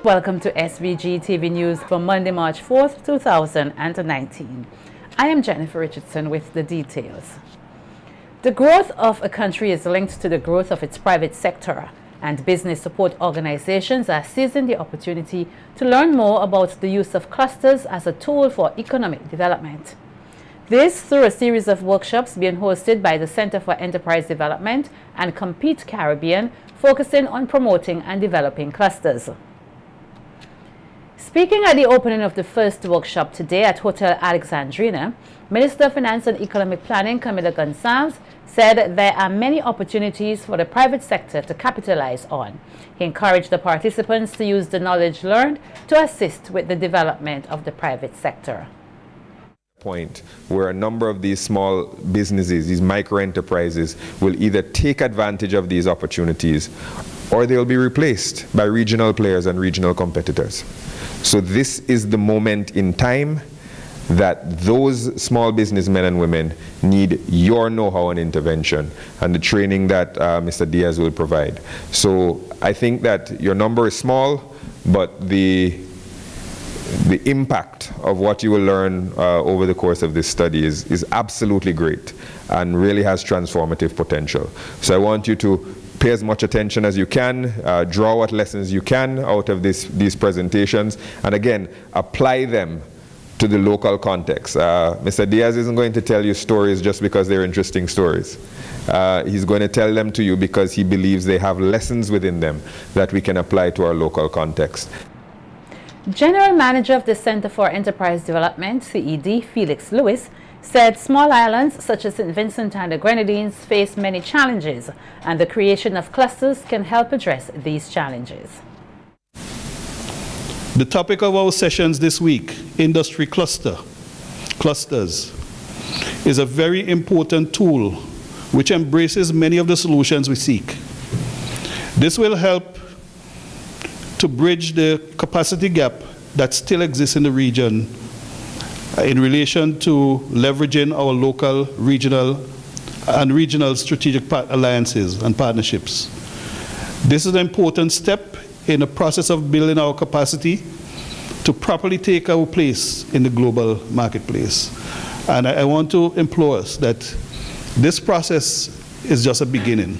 Welcome to SVG-TV News for Monday, March 4th, 2019. I am Jennifer Richardson with the details. The growth of a country is linked to the growth of its private sector, and business support organizations are seizing the opportunity to learn more about the use of clusters as a tool for economic development. This through a series of workshops being hosted by the Center for Enterprise Development and Compete Caribbean, focusing on promoting and developing clusters. Speaking at the opening of the first workshop today at Hotel Alexandrina, Minister of Finance and Economic Planning Camila Gonsalves said there are many opportunities for the private sector to capitalize on. He encouraged the participants to use the knowledge learned to assist with the development of the private sector. Point where a number of these small businesses, these micro enterprises, will either take advantage of these opportunities or they'll be replaced by regional players and regional competitors. So this is the moment in time that those small businessmen and women need your know-how and intervention and the training that Mr. Diaz will provide. So I think that your number is small, but the impact of what you will learn over the course of this study is absolutely great and really has transformative potential. So I want you to pay as much attention as you can, draw what lessons you can out of these presentations, and again, apply them to the local context. Mr. Diaz isn't going to tell you stories just because they're interesting stories. He's going to tell them to you because he believes they have lessons within them that we can apply to our local context. General Manager of the Center for Enterprise Development, CED, Felix Lewis, said small islands such as St. Vincent and the Grenadines face many challenges, and the creation of clusters can help address these challenges. The topic of our sessions this week, industry clusters, is a very important tool which embraces many of the solutions we seek. This will help to bridge the capacity gap that still exists in the region in relation to leveraging our local, regional strategic alliances and partnerships. This is an important step in the process of building our capacity to properly take our place in the global marketplace. And I want to implore us that this process is just a beginning.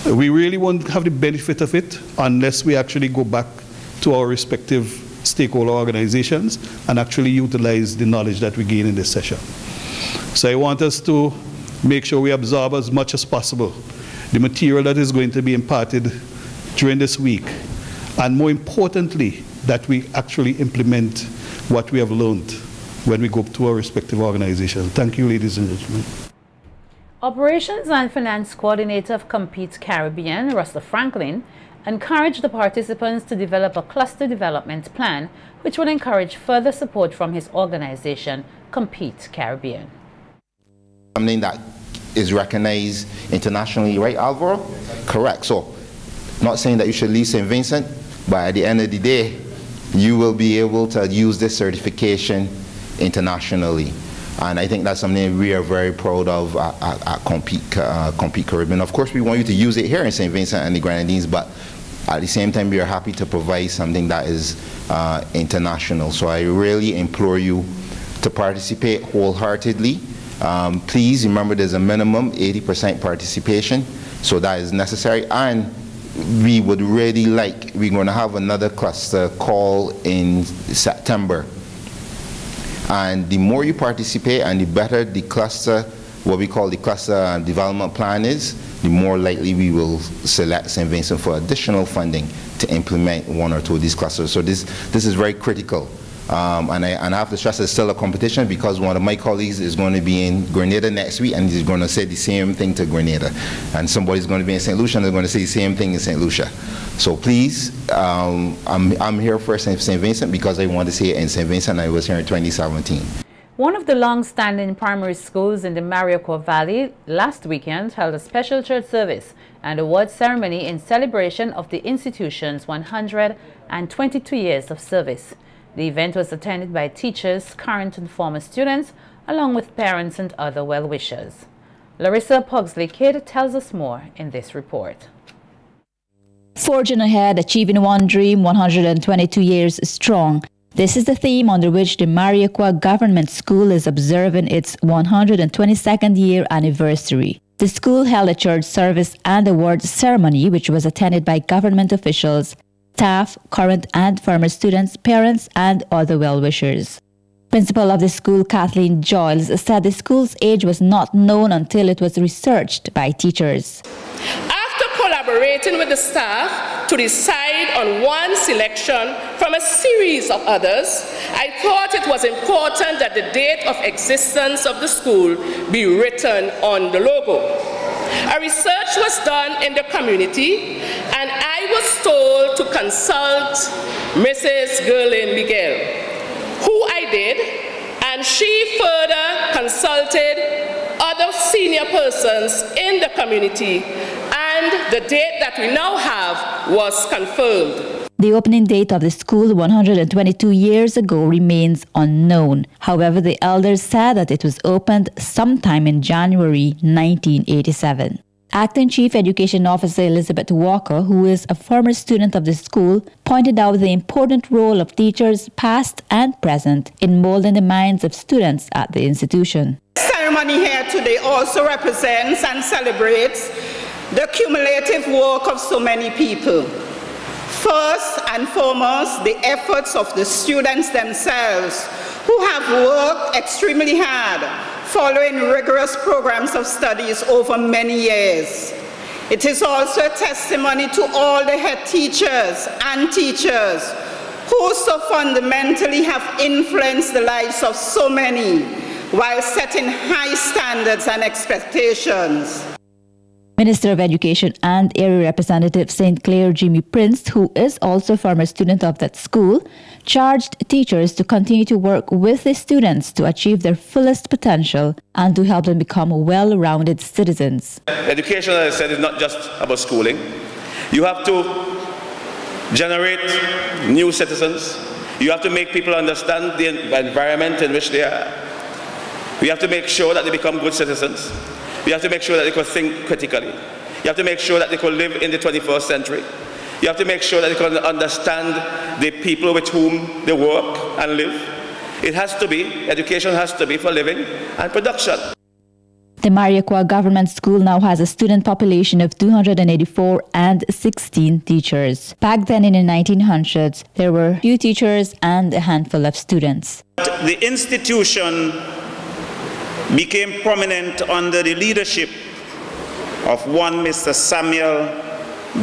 We really won't have the benefit of it unless we actually go back to our respective stakeholder organizations and actually utilize the knowledge that we gain in this session. So I want us to make sure we absorb as much as possible the material that is going to be imparted during this week, and more importantly, that we actually implement what we have learned when we go to our respective organizations. Thank you, ladies and gentlemen. Operations and Finance Coordinator of Compete Caribbean, Russ Franklin, encouraged the participants to develop a cluster development plan which will encourage further support from his organization, Compete Caribbean. Something that is recognized internationally, right, Alvaro? Correct. So, not saying that you should leave St. Vincent, but at the end of the day, you will be able to use this certification internationally. And I think that's something we are very proud of at Compete Caribbean. Of course, we want you to use it here in St. Vincent and the Grenadines, but at the same time, we are happy to provide something that is international. So I really implore you to participate wholeheartedly. Please remember there's a minimum 80% participation, so that is necessary. And we would really like, we're going to have another cluster call in September. And the more you participate and the better the cluster, what we call the cluster development plan is, the more likely we will select St. Vincent for additional funding to implement one or two of these clusters. So this is very critical. And I have to stress it's still a competition because one of my colleagues is going to be in Grenada next week and he's going to say the same thing to Grenada. And somebody's going to be in St. Lucia and they're going to say the same thing in St. Lucia. So please, I'm here for St. Vincent because I want to see it in St. Vincent. I was here in 2017. One of the long-standing primary schools in the Maricopa Valley last weekend held a special church service and award ceremony in celebration of the institution's 122 years of service. The event was attended by teachers, current and former students, along with parents and other well-wishers. Larisa Pugsley tells us more in this report. Forging ahead, achieving one dream, 122 years strong. This is the theme under which the Mariaqua Government School is observing its 122nd year anniversary. The school held a church service and awards ceremony which was attended by government officials, staff, current and former students, parents and other well-wishers. Principal of the school, Kathleen Giles, said the school's age was not known until it was researched by teachers. Collaborating with the staff to decide on one selection from a series of others, I thought it was important that the date of existence of the school be written on the logo. A research was done in the community and I was told to consult Mrs. Gerlin Miguel, who I did, and she further consulted other senior persons in the community, and the date that we now have was confirmed. The opening date of the school 122 years ago remains unknown. However, the elders said that it was opened sometime in January 1987. Acting Chief Education Officer Elizabeth Walker, who is a former student of the school, pointed out the important role of teachers past and present in molding the minds of students at the institution. The ceremony here today also represents and celebrates the cumulative work of so many people. First and foremost, the efforts of the students themselves, who have worked extremely hard following rigorous programs of studies over many years. It is also a testimony to all the head teachers and teachers who so fundamentally have influenced the lives of so many while setting high standards and expectations. Minister of Education and Area Representative St. Clair Jimmy Prince, who is also a former student of that school, charged teachers to continue to work with the students to achieve their fullest potential and to help them become well-rounded citizens. Education, as I said, is not just about schooling. You have to generate new citizens. You have to make people understand the environment in which they are. You have to make sure that they become good citizens. You have to make sure that they can think critically. You have to make sure that they can live in the 21st century. You have to make sure that they can understand the people with whom they work and live. It has to be, education has to be for living and production. The Mariaqua Government School now has a student population of 284 and 16 teachers. Back then in the 1900s, there were few teachers and a handful of students. The institution became prominent under the leadership of one Mr. Samuel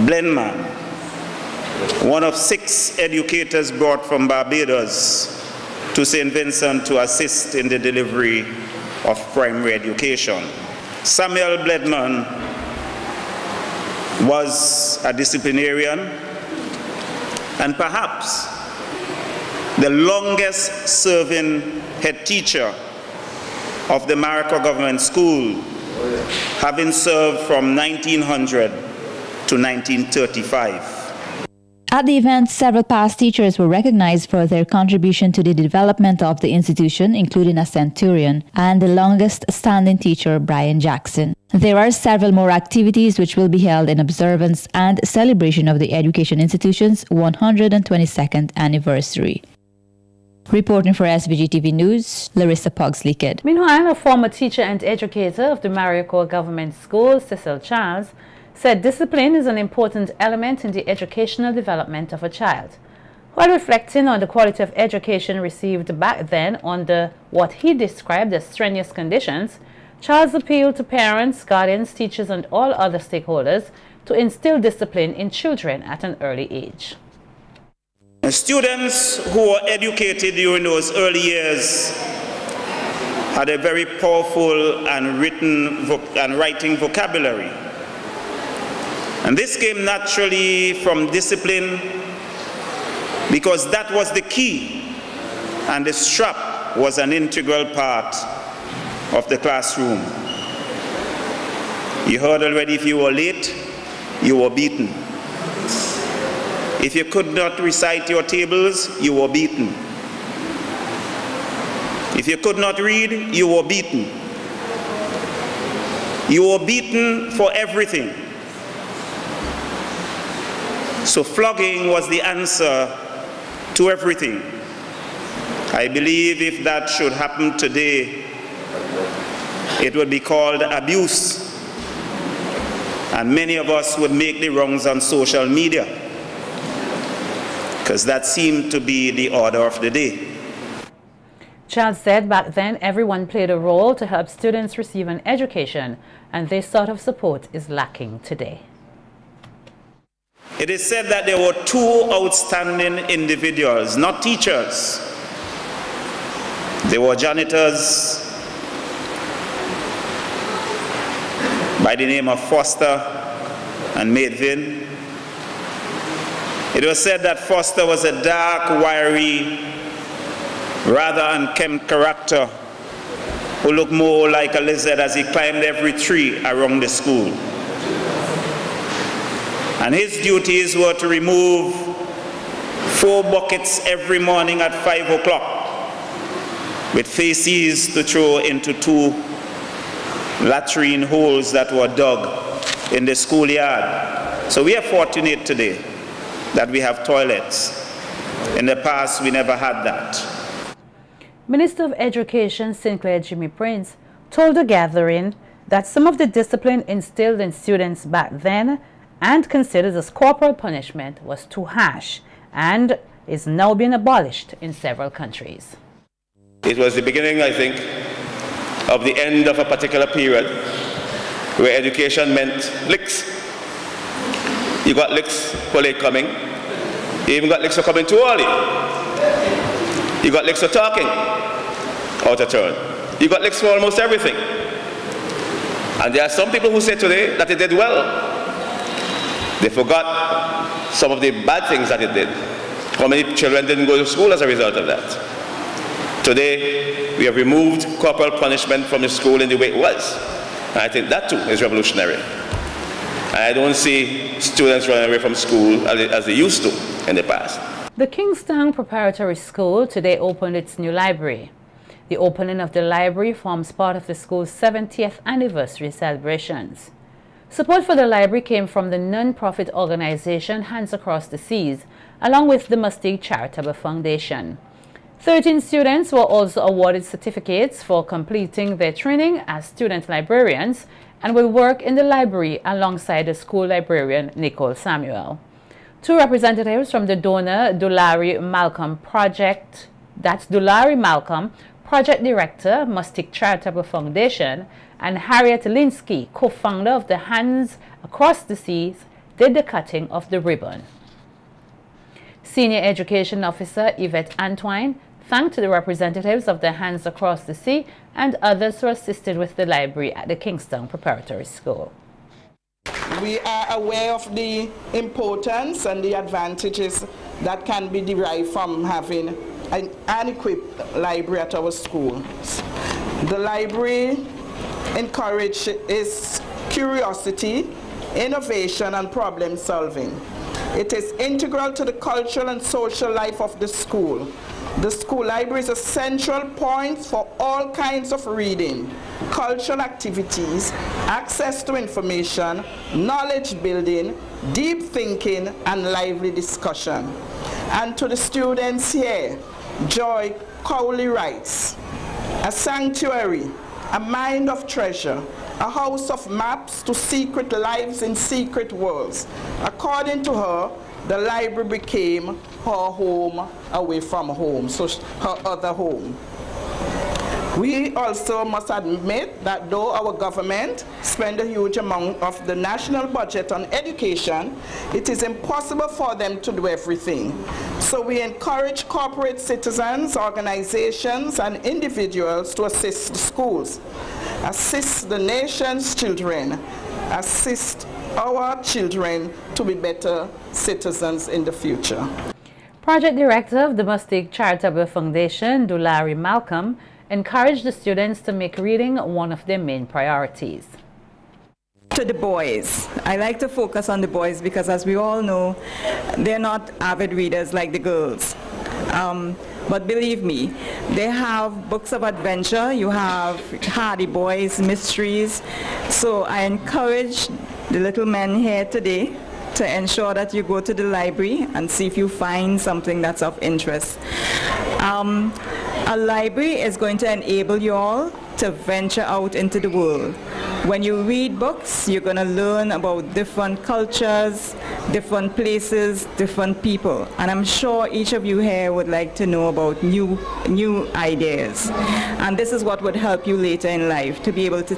Blenman, one of 6 educators brought from Barbados to St. Vincent to assist in the delivery of primary education. Samuel Blenman was a disciplinarian and perhaps the longest serving head teacher of the Mariaqua Government School, having served from 1900 to 1935. At the event, several past teachers were recognized for their contribution to the development of the institution, including a centurion and the longest-standing teacher, Brian Jackson. There are several more activities which will be held in observance and celebration of the education institution's 122nd anniversary. Reporting for SVG-TV News, Larisa Pugsley. Meanwhile, a former teacher and educator of the Mariaqua Government School, Cecil Charles, said discipline is an important element in the educational development of a child. While reflecting on the quality of education received back then under what he described as strenuous conditions, Charles appealed to parents, guardians, teachers, and all other stakeholders to instill discipline in children at an early age. Students who were educated during those early years had a very powerful and writing vocabulary. And this came naturally from discipline because that was the key, and the strap was an integral part of the classroom. You heard already, if you were late, you were beaten. If you could not recite your tables, you were beaten. If you could not read, you were beaten. You were beaten for everything. So flogging was the answer to everything. I believe if that should happen today, it would be called abuse. And many of us would make the rounds on social media, because that seemed to be the order of the day. Chad said back then everyone played a role to help students receive an education, and this sort of support is lacking today. It is said that there were two outstanding individuals, not teachers. They were janitors by the name of Foster and Maidvin. It was said that Foster was a dark, wiry, rather unkempt character who looked more like a lizard as he climbed every tree around the school. And his duties were to remove 4 buckets every morning at 5 o'clock with feces to throw into 2 latrine holes that were dug in the schoolyard. So we are fortunate today that we have toilets. In the past, we never had that. Minister of Education Sinclair Jimmy Prince told the gathering that some of the discipline instilled in students back then and considered as corporal punishment was too harsh and is now being abolished in several countries. It was the beginning, I think, of the end of a particular period where education meant licks. You got licks for late coming. You even got licks for coming too early. You got licks for talking out of turn. You got licks for almost everything. And there are some people who say today that it did well. They forgot some of the bad things that it did. How many children didn't go to school as a result of that? Today, we have removed corporal punishment from the school in the way it was. And I think that too is revolutionary. I don't see students running away from school as they used to in the past. The Kingstown Preparatory School today opened its new library. The opening of the library forms part of the school's 70th anniversary celebrations. Support for the library came from the non-profit organization Hands Across the Seas, along with the Mustig Charitable Foundation. 13 students were also awarded certificates for completing their training as student librarians and will work in the library alongside the school librarian Nicole Samuel. 2 representatives from the donor Dulari Malcolm Project, that's Dulari Malcolm, Project Director, Mustig Charitable Foundation, and Harriet Olinsky, co-founder of the Hands Across the Seas, did the cutting of the ribbon. Senior Education Officer Yvette Antwine thanked the representatives of the Hands Across the Sea and others who assisted with the library at the Kingstown Preparatory School. We are aware of the importance and the advantages that can be derived from having an equipped library at our schools. The library encourages curiosity, innovation, and problem solving. It is integral to the cultural and social life of the school. The school library is a central point for all kinds of reading, cultural activities, access to information, knowledge building, deep thinking, and lively discussion. And to the students here, Joy Cowley writes, a sanctuary, a mind of treasure, a house of maps to secret lives in secret worlds. According to her, the library became her home away from home, so her other home. We also must admit that though our government spends a huge amount of the national budget on education, it is impossible for them to do everything. So we encourage corporate citizens, organizations, and individuals to assist the schools, assist the nation's children, assist our children to be better citizens in the future. Project Director of the Mustig Charitable Foundation, Dulari Malcolm, encouraged the students to make reading one of their main priorities. To the boys, I like to focus on the boys because, as we all know, they're not avid readers like the girls. But believe me, they have books of adventure, you have Hardy Boys, mysteries. So I encourage the little men here today to ensure that you go to the library and see if you find something that's of interest. A library is going to enable you all to venture out into the world. When you read books, you're going to learn about different cultures, different places, different people. And I'm sure each of you here would like to know about new ideas. And this is what would help you later in life, to be able to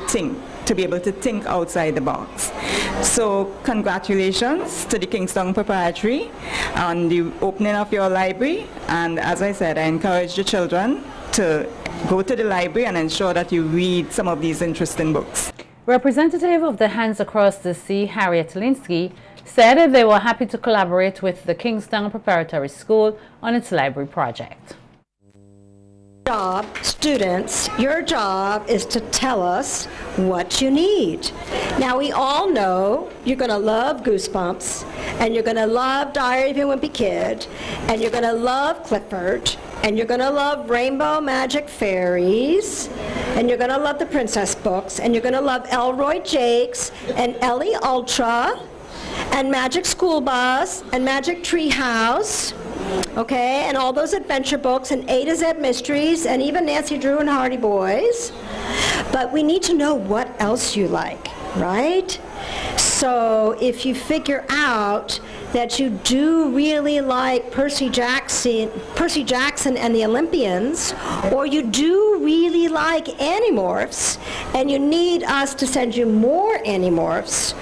think outside the box. So congratulations to the Kingston Proprietary on the opening of your library. And as I said, I encourage the children to go to the library and ensure that you read some of these interesting books. Representative of the Hands Across the Sea, Harriet Olinsky, said that they were happy to collaborate with the Kingston Preparatory School on its library project. Students, your job is to tell us what you need. Now, we all know you're going to love Goosebumps, and you're going to love Diary of a Wimpy Kid, and you're going to love Clifford, and you're going to love Rainbow Magic Fairies, and you're going to love the Princess books, and you're going to love Elroy Jakes, and Ellie Ultra, and Magic School Bus, and Magic Treehouse, okay, and all those adventure books, and A to Z Mysteries, and even Nancy Drew and Hardy Boys. But we need to know what else you like, right? So if you figure out that you do really like Percy Jackson and the Olympians, or you do really like Animorphs, and you need us to send you more Animorphs,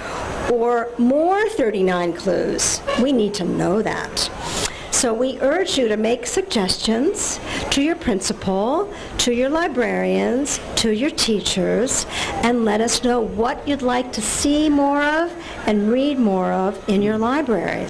or more 39 clues, we need to know that. So we urge you to make suggestions to your principal, to your librarians, to your teachers, and let us know what you'd like to see more of and read more of in your library.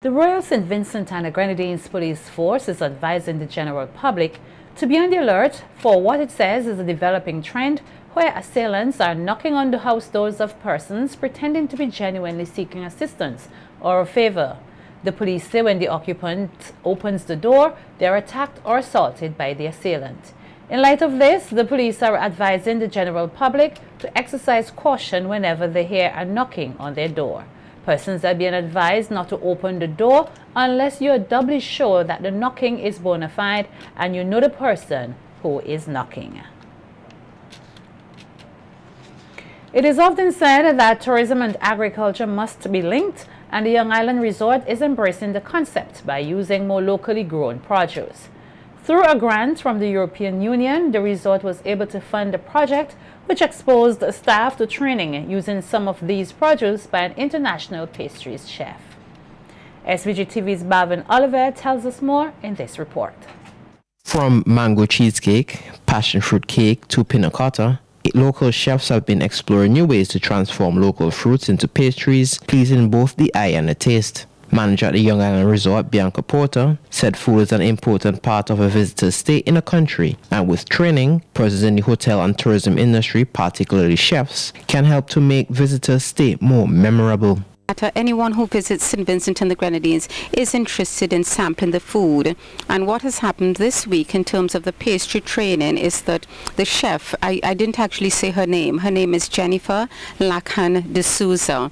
The Royal St. Vincent and the Grenadines Police Force is advising the general public to be on the alert for what it says is a developing trend where assailants are knocking on the house doors of persons pretending to be genuinely seeking assistance or a favor. The police say when the occupant opens the door, they are attacked or assaulted by the assailant. In light of this, the police are advising the general public to exercise caution whenever they hear a knocking on their door. Persons are being advised not to open the door unless you are doubly sure that the knocking is bona fide and you know the person who is knocking. It is often said that tourism and agriculture must be linked, and the Young Island Resort is embracing the concept by using more locally grown produce. Through a grant from the European Union, the resort was able to fund a project which exposed staff to training using some of these produce by an international pastries chef. SVG-TV's Bavin Oliver tells us more in this report. From mango cheesecake, passion fruit cake to pinna cotta, local chefs have been exploring new ways to transform local fruits into pastries, pleasing both the eye and the taste. Manager at the Young Island Resort, Bianca Porter, said food is an important part of a visitor's stay in a country, and with training, persons in the hotel and tourism industry, particularly chefs, can help to make visitors' stay more memorable. Anyone who visits St. Vincent and the Grenadines is interested in sampling the food, and what has happened this week in terms of the pastry training is that the chef, I didn't actually say her name is Jennifer Lacan de Souza.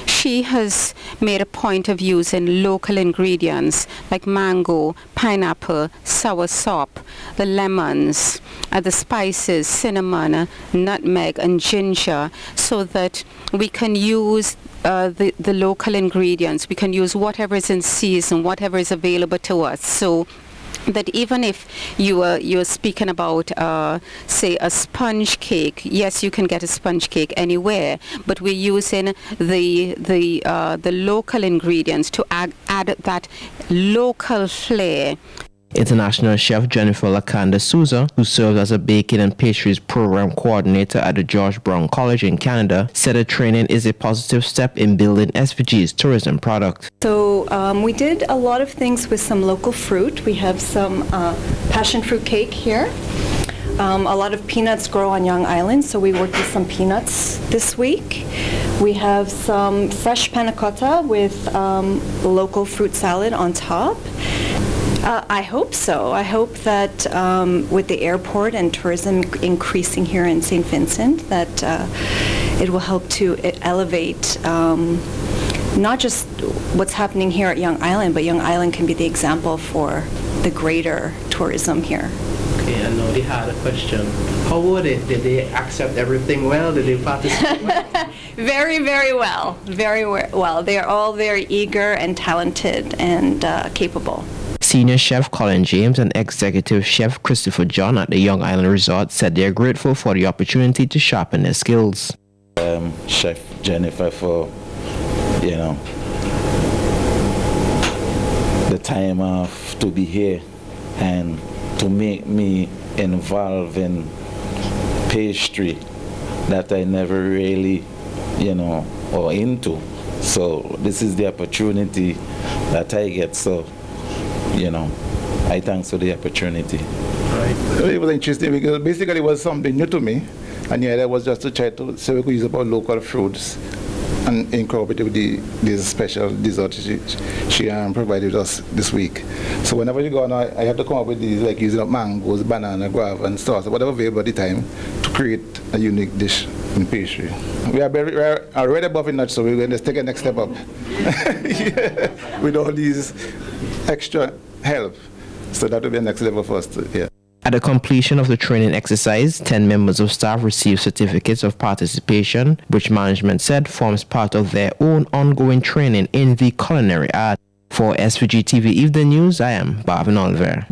She has made a point of using local ingredients like mango, pineapple, soursop, the lemons, the spices, cinnamon, nutmeg and ginger, so that we can use the local ingredients. We can use whatever is in season, whatever is available to us, so that even if you're speaking about say a sponge cake, yes, you can get a sponge cake anywhere, but we're using the local ingredients to add that local flair. International chef Jennifer Lacan de Souza, who serves as a baking and pastries program coordinator at the George Brown College in Canada, said the training is a positive step in building SVG's tourism product. So we did a lot of things with some local fruit. We have some passion fruit cake here. A lot of peanuts grow on Young Island, so we worked with some peanuts this week. We have some fresh panna cotta with local fruit salad on top. I hope so. I hope that with the airport and tourism increasing here in St. Vincent, that it will help to elevate not just what's happening here at Young Island, but Young Island can be the example for the greater tourism here. Okay, I know they had a question. How were they? Did they accept everything well? Did they participate well? Very, very well. Very well. They are all very eager and talented and capable. Senior Chef Colin James and Executive Chef Christopher John at the Young Island Resort said they are grateful for the opportunity to sharpen their skills. Chef Jennifer for, you know, the time off to be here and to make me involved in pastry that I never really, you know, or into. So this is the opportunity that I get. So, you know, I thanks for the opportunity. Right. It was interesting because basically it was something new to me, and the idea was just to try to see if we could use about local fruits and incorporate with this special dessert she provided us this week. So whenever you go on, I have to come up with these, like using up mangoes, banana, guava, and stars, whatever available at the time, to create a unique dish in pastry. We are already above in that, so we're going to take a next step up. Yeah, with all these extra help. So that will be the next level for us to, yeah. At the completion of the training exercise, 10 members of staff received certificates of participation, which management said forms part of their own ongoing training in the culinary art. For SVG-TV Evening News, I am Barvin Oliver.